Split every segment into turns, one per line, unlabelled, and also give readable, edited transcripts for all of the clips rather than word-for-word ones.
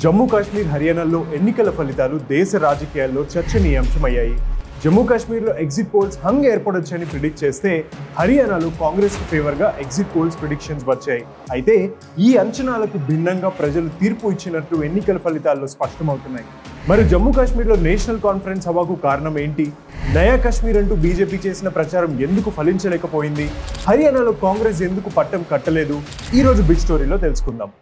జమ్మూ కాశ్మీర్ హర్యానాలో ఎన్నికల ఫలితాలు దేశ రాజకీయాల్లో చర్చనీయాంశమయ్యాయి. జమ్మూ కాశ్మీర్లో ఎగ్జిట్ పోల్స్ హంగ్ ఏర్పడొచ్చని ప్రిడిక్ట్ చేస్తే హర్యానాలో కాంగ్రెస్కు ఫేవర్గా ఎగ్జిట్ పోల్స్ ప్రిడిక్షన్స్ వచ్చాయి. అయితే ఈ అంచనాలకు భిన్నంగా ప్రజలు తీర్పు ఇచ్చినట్లు ఎన్నికల ఫలితాల్లో స్పష్టమవుతున్నాయి. మరి జమ్మూ కాశ్మీర్లో నేషనల్ కాన్ఫరెన్స్ హవాకు కారణం ఏంటి? నయా కాశ్మీర్ అంటూ బీజేపీ చేసిన ప్రచారం ఎందుకు ఫలించలేకపోయింది? హర్యానాలో కాంగ్రెస్ ఎందుకు పట్టం కట్టలేదు? ఈ రోజు బిగ్ స్టోరీలో తెలుసుకుందాం.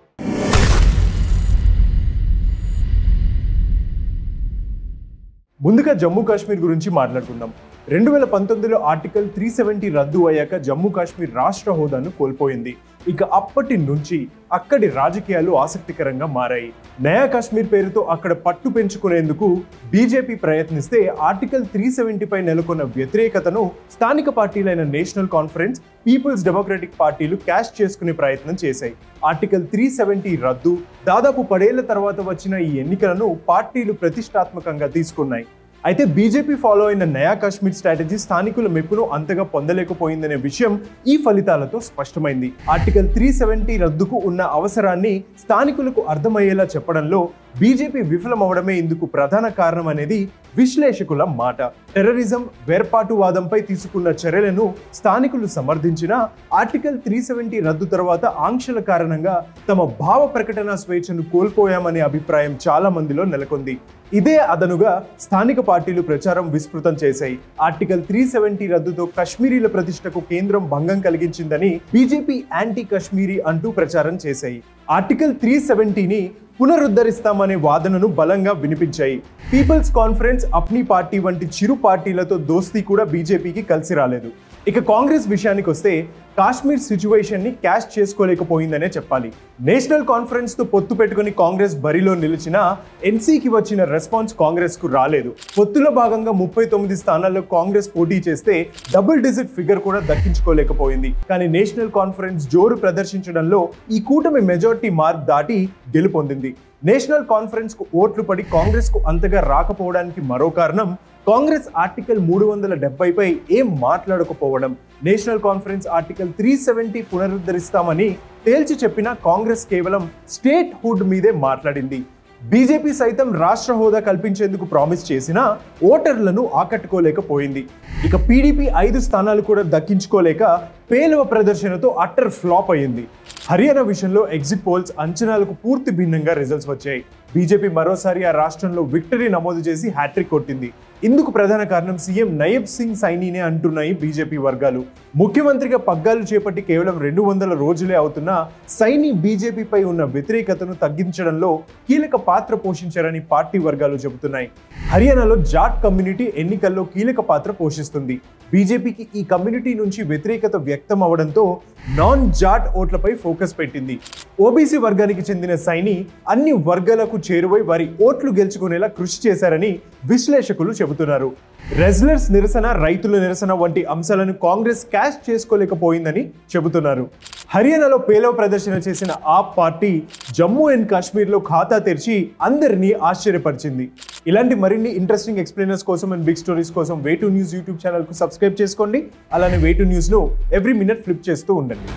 ముందుగా జమ్మూ కాశ్మీర్ గురించి మాట్లాడుకుందాం. 2019లో ఆర్టికల్ 370 రద్దు అయ్యాక జమ్మూ కాశ్మీర్ రాష్ట్ర హోదాను కోల్పోయింది. ఇక అప్పటి నుంచి అక్కడి రాజకీయాలు ఆసక్తికరంగా మారాయి. నయా కాశ్మీర్ పేరుతో అక్కడ పట్టు పెంచుకునేందుకు బీజేపీ ప్రయత్నిస్తే ఆర్టికల్ 370 పై నెలకొన్న వ్యతిరేకతను స్థానిక పార్టీలైన నేషనల్ కాన్ఫరెన్స్, పీపుల్స్ డెమోక్రటిక్ పార్టీలు క్యాష్ చేసుకునే ప్రయత్నం చేశాయి. ఆర్టికల్ 370 రద్దు దాదాపు 10 ఏళ్ల తర్వాత వచ్చిన ఈ ఎన్నికలను పార్టీలు ప్రతిష్టాత్మకంగా తీసుకున్నాయి. అయితే బీజేపీ ఫాలో అయిన నయా కాశ్మీర్ స్ట్రాటజీ స్థానికుల మెప్పును అంతగా పొందలేకపోయిందనే విషయం ఈ ఫలితాలతో స్పష్టమైంది. ఆర్టికల్ 370 రద్దుకు ఉన్న అవసరాన్ని స్థానికులకు అర్థమయ్యేలా చెప్పడంలో బీజేపీ విఫలమవడమే ఇందుకు ప్రధాన కారణం అనేది విశ్లేషకుల మాట. టెర్రరిజం, వేర్పాటువాదంపై తీసుకున్న చర్యలను స్థానికులు సమర్థించినా ఆర్టికల్ 370 రద్దు తర్వాత ఆంక్షల కారణంగా తమ భావ ప్రకటన స్వేచ్ఛను కోల్పోయామనే అభిప్రాయం చాలా మందిలో నెలకొంది. ఇదే అదనుగా స్థానిక పార్టీలు ప్రచారం విస్తృతం చేశాయి. ఆర్టికల్ 370 రద్దుతో కశ్మీరీల ప్రతిష్టకు కేంద్రం భంగం కలిగించిందని బీజేపీ యాంటీ కశ్మీరీ అంటూ ప్రచారం చేశాయి. ఆర్టికల్ 370ని పునరుద్ధరిస్తామనే వాదనను బలంగా వినిపించాయి. పీపుల్స్ కాన్ఫరెన్స్, అప్నీ పార్టీ వంటి చిరు పార్టీలతో దోస్తీ కూడా బీజేపీకి కలిసి రాలేదు. ఇక కాంగ్రెస్ విషయానికి వస్తే కాశ్మీర్ సిచ్యువేషన్ ని క్యాష్ చేసుకోలేకపోయిందనే చెప్పాలి. నేషనల్ కాన్ఫరెన్స్ తో పొత్తు పెట్టుకుని కాంగ్రెస్ బరిలో నిలిచినా ఎన్సీకి వచ్చిన రెస్పాన్స్ కాంగ్రెస్ కు రాలేదు. పొత్తులో భాగంగా 39 స్థానాల్లో కాంగ్రెస్ పోటీ చేస్తే డబుల్ డిజిట్ ఫిగర్ కూడా దక్కించుకోలేకపోయింది. కానీ నేషనల్ కాన్ఫరెన్స్ జోరు ప్రదర్శించడంలో ఈ కూటమి మెజారిటీ మార్క్ దాటి గెలుపొందింది. నేషనల్ కాన్ఫరెన్స్ కు ఓట్లు పడి కాంగ్రెస్ కు అంతగా రాకపోవడానికి మరో కారణం కాంగ్రెస్ ఆర్టికల్ 370 పై ఏం మాట్లాడకపోవడం. నేషనల్ కాన్ఫరెన్స్ ఆర్టికల్ 370 పునరుద్ధరిస్తామని తేల్చి చెప్పినా కాంగ్రెస్ కేవలం స్టేట్ హుడ్ మీదే మాట్లాడింది. బీజేపీ సైతం రాష్ట్ర హోదా కల్పించేందుకు ప్రామిస్ చేసినా ఓటర్లను ఆకట్టుకోలేకపోయింది. ఇక పీడీపీ 5 స్థానాలు కూడా దక్కించుకోలేక పేలవ ప్రదర్శనతో అట్టర్ ఫ్లాప్ అయ్యింది. హర్యానా విషయంలో ఎగ్జిట్ పోల్స్ అంచనాలకు పూర్తి భిన్నంగా రిజల్ట్స్ వచ్చాయి. బీజేపీ మరోసారి ఆ రాష్ట్రంలో విక్టరీ నమోదు చేసి హ్యాట్రిక్ కొట్టింది. ఇందుకు ప్రధాన కారణం సీఎం నయబ్ సింగ్ సైనీనే అంటున్నాయి బీజేపీ వర్గాలు. ముఖ్యమంత్రిగా పగ్గాలు చేపట్టి కేవలం 200 రోజులే అవుతున్నా సైనీ బీజేపీపై ఉన్న వ్యతిరేకతను తగ్గించడంలో కీలక పాత్ర పోషించారని పార్టీ వర్గాలు చెబుతున్నాయి. హర్యానాలో జాట్ కమ్యూనిటీ ఎన్నికల్లో కీలక పాత్ర పోషిస్తుంది. బీజేపీకి ఈ కమ్యూనిటీ నుంచి వ్యతిరేకత వ్యక్తం అవడంతో నాన్ జాట్ ఓట్లపై ఫోకస్ పెట్టింది. ఓబీసీ వర్గానికి చెందిన సైని అన్ని వర్గాలకు చేరువై వారి ఓట్లు గెలుచుకునేలా కృషి చేశారని విశ్లేషకులు చెబుతున్నారు. రెజ్లర్స్ నిరసన, రైతుల నిరసన వంటి అంశాలను కాంగ్రెస్ క్యాష్ చేసుకోలేకపోయిందని చెబుతున్నారు. హర్యానాలో పేలవ ప్రదర్శన చేసిన ఆప్ పార్టీ జమ్మూ అండ్ కాశ్మీర్లో ఖాతా తెరిచి అందరినీ ఆశ్చర్యపరిచింది. ఇలాంటి మరిన్ని ఇంట్రెస్టింగ్ ఎక్స్ప్లెయినర్స్ కోసం అండ్ బిగ్ స్టోరీస్ కోసం వే టు న్యూస్ యూట్యూబ్ ఛానల్కు సబ్స్క్రైబ్ చేసుకోండి. అలానే వే టు న్యూస్ను ఎవ్రీ మినిట్ ఫ్లిప్ చేస్తూ ఉండండి.